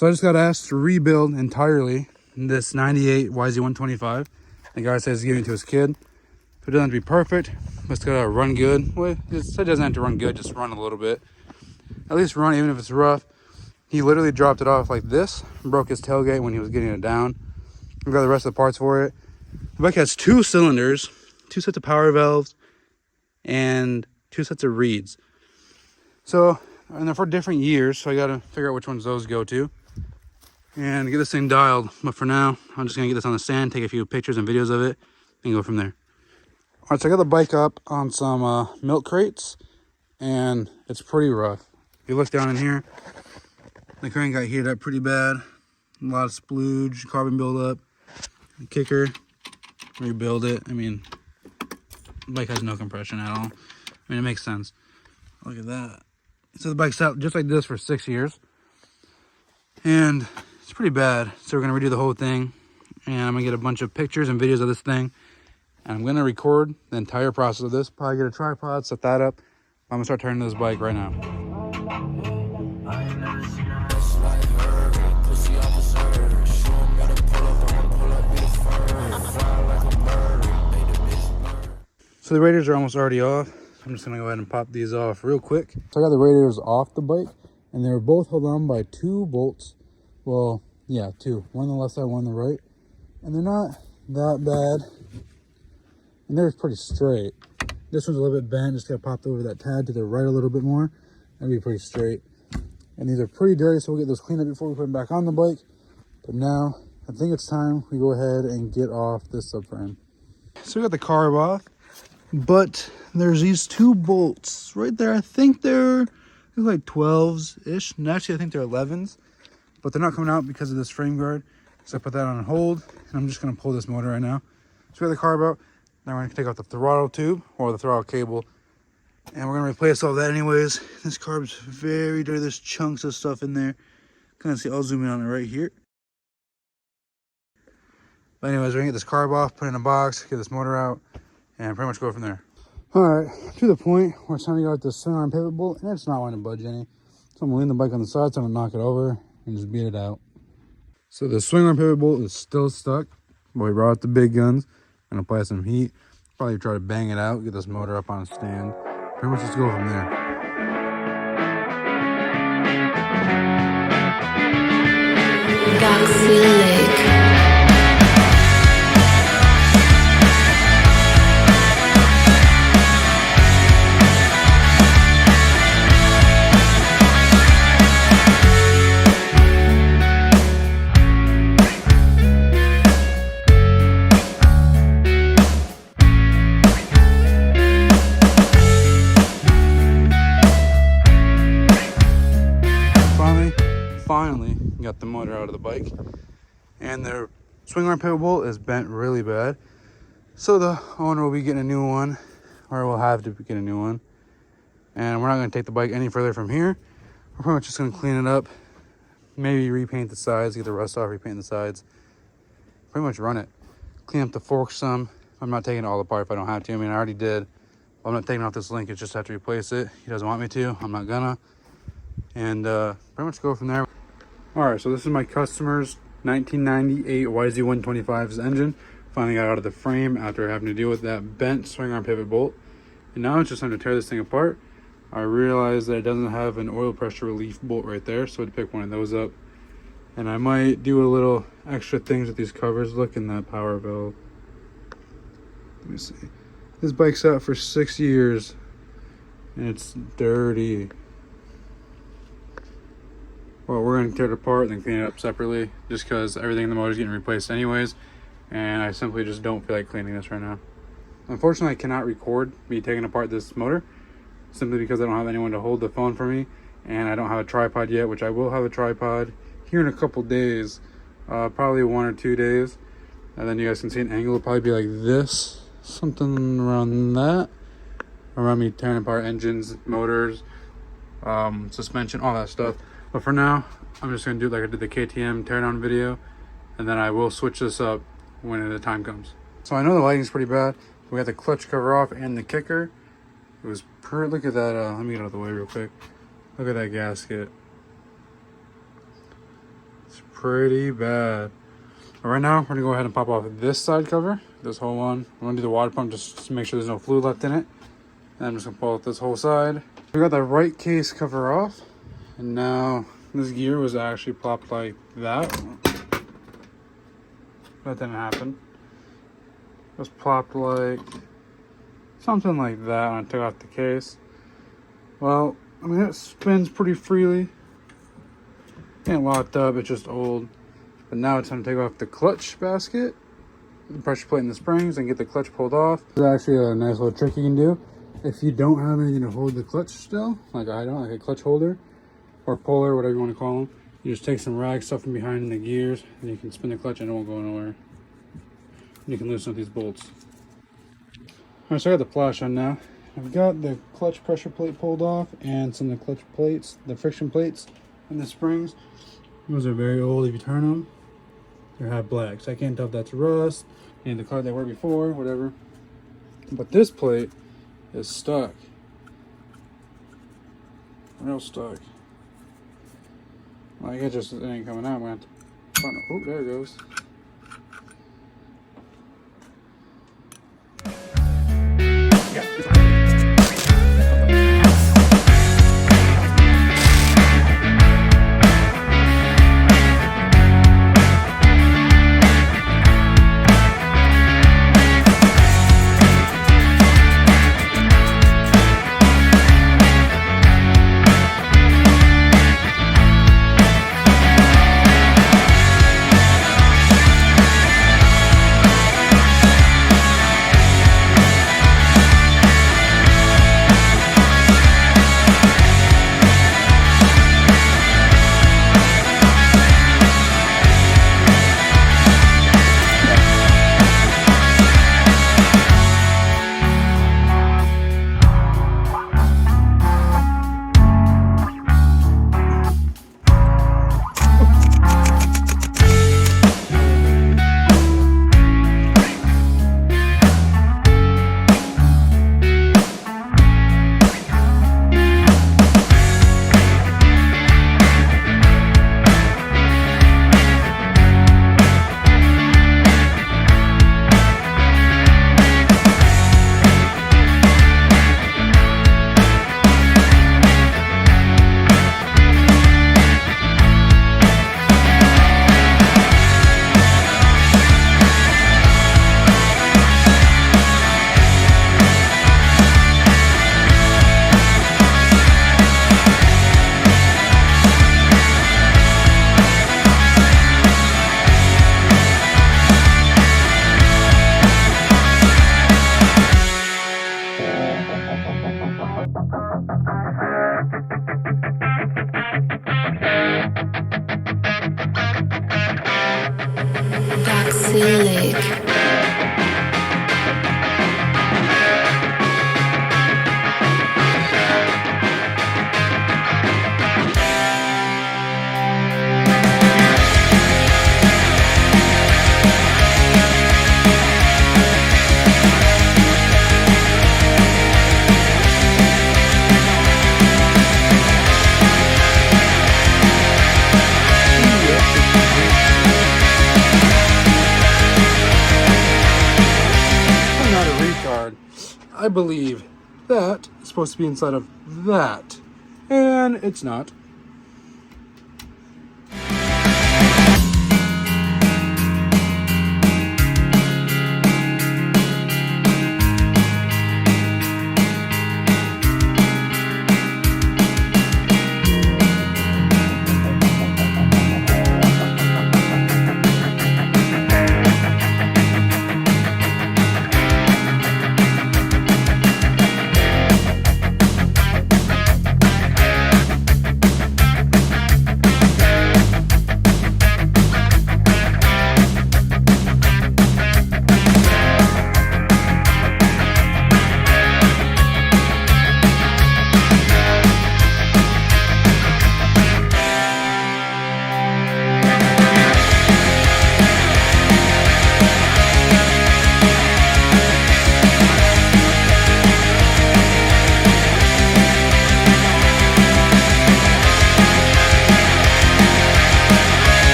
So I just got asked to rebuild entirely this 98 YZ125. The guy says he's giving it to his kid. So it doesn't have to be perfect, but it's gotta run good. Well, it doesn't have to run good, just run a little bit. At least run, even if it's rough. He literally dropped it off like this, broke his tailgate when he was getting it down. We got the rest of the parts for it. The bike has 2 cylinders, 2 sets of power valves, and 2 sets of reeds. So, and they're for different years, so I gotta figure out which ones those go to and get this thing dialed. But for now, I'm just gonna get this on the stand, take a few pictures and videos of it, and go from there. All right, so I got the bike up on some milk crates, and it's pretty rough. If you look down in here, the crank got heated up pretty bad. A lot of splooge, carbon buildup. The kicker, rebuild it. I mean, the bike has no compression at all. I mean, it makes sense. Look at that. So the bike's out just like this for 6 years. And it's pretty bad. So we're gonna redo the whole thing. And I'm gonna get a bunch of pictures and videos of this thing. And I'm gonna record the entire process of this. Probably get a tripod, set that up. I'm gonna start turning this bike right now. So the radiators are almost already off. I'm just gonna go ahead and pop these off real quick. So I got the radiators off the bike, and they were both held on by 2 bolts. Well, yeah, 2. One on the left side, one on the right. And they're not that bad. And they're pretty straight. This one's a little bit bent, just got popped over that tad to the right a little bit more. That'd be pretty straight. And these are pretty dirty, so we'll get those cleaned up before we put them back on the bike. But now, I think it's time we go ahead and get off this subframe. So we got the carb off. But there's these 2 bolts right there. I think they're like 12s-ish. And actually, I think they're 11s. But they're not coming out because of this frame guard. So I put that on hold. And I'm just going to pull this motor right now. So we got the carb out. Now we're going to take out the throttle tube or the throttle cable. And we're going to replace all that anyways. This carb's very dirty. There's chunks of stuff in there. Kind of see, I'll zoom in on it right here. But anyways, we're going to get this carb off, put it in a box, get this motor out, and pretty much go from there. All right, to the point where it's time to go with the swing arm pivot bolt, and it's not wanting to budge any. So I'm gonna lean the bike on the side, so I'm gonna knock it over and just beat it out. So the swing arm pivot bolt is still stuck, but we brought out the big guns and apply some heat. Probably try to bang it out, get this motor up on a stand. Pretty much just go from there. Galaxy Lake. Finally got the motor out of the bike, and the swing arm pivot bolt is bent really bad, so the owner will be getting a new one, or will have to get a new one. And we're not going to take the bike any further from here. We're pretty much just going to clean it up, maybe repaint the sides, get the rust off, repaint the sides, pretty much run it, clean up the forks some. I'm not taking it all apart if I don't have to. I mean, I already did. I'm not taking off this link, it's just have to replace it. He doesn't want me to, I'm not gonna. And pretty much go from there. All right, so this is my customer's 1998 YZ125's engine. Finally got out of the frame after having to deal with that bent swing arm pivot bolt. And now it's just time to tear this thing apart. I realized that it doesn't have an oil pressure relief bolt right there, so I'd pick one of those up. And I might do a little extra things with these covers. Look in that power valve. Let me see. This bike's out for 6 years, and it's dirty. Well, we're going to tear it apart and then clean it up separately, just because everything in the motor is getting replaced anyways, and I simply just don't feel like cleaning this right now. Unfortunately, I cannot record me taking apart this motor, simply because I don't have anyone to hold the phone for me, and I don't have a tripod yet, which I will have a tripod here in a couple days, probably 1 or 2 days, and then you guys can see an angle. It'll probably be like this, something around that, around me tearing apart engines, motors, suspension, all that stuff. But for now, I'm just going to do like I did the KTM teardown video, and then I will switch this up when the time comes. So I know the lighting's pretty bad. We got the clutch cover off and the kicker. It was look at that, let me get out of the way real quick. Look at that gasket. pretty bad. But right now, we're gonna go ahead and pop off this side cover, this whole one. I'm gonna do the water pump just to make sure there's no fluid left in it. And I'm just gonna pull out this whole side. We got the right case cover off. And now this gear was actually plopped like that. That didn't happen. It was plopped like something like that when I took off the case. Well, I mean, it spins pretty freely. Ain't locked up, it's just old. But now it's time to take off the clutch basket, the pressure plate and the springs, and get the clutch pulled off. It's actually a nice little trick you can do. If you don't have anything to hold the clutch still, like I don't, like a clutch holder or puller, whatever you want to call them, you just take some rag, stuff from behind in the gears, and you can spin the clutch and it won't go nowhere. And you can loosen up these bolts. Alright, so I got the flash on now. I've got the clutch pressure plate pulled off and some of the clutch plates, the friction plates and the springs. Those are very old. If you turn them, they have black. So I can't tell if that's rust and the color they were before, whatever. But this plate is stuck. Real stuck. Like it just, it ain't coming out. I'm gonna have to find it. Oh, there it goes. I believe that is supposed to be inside of that, and it's not.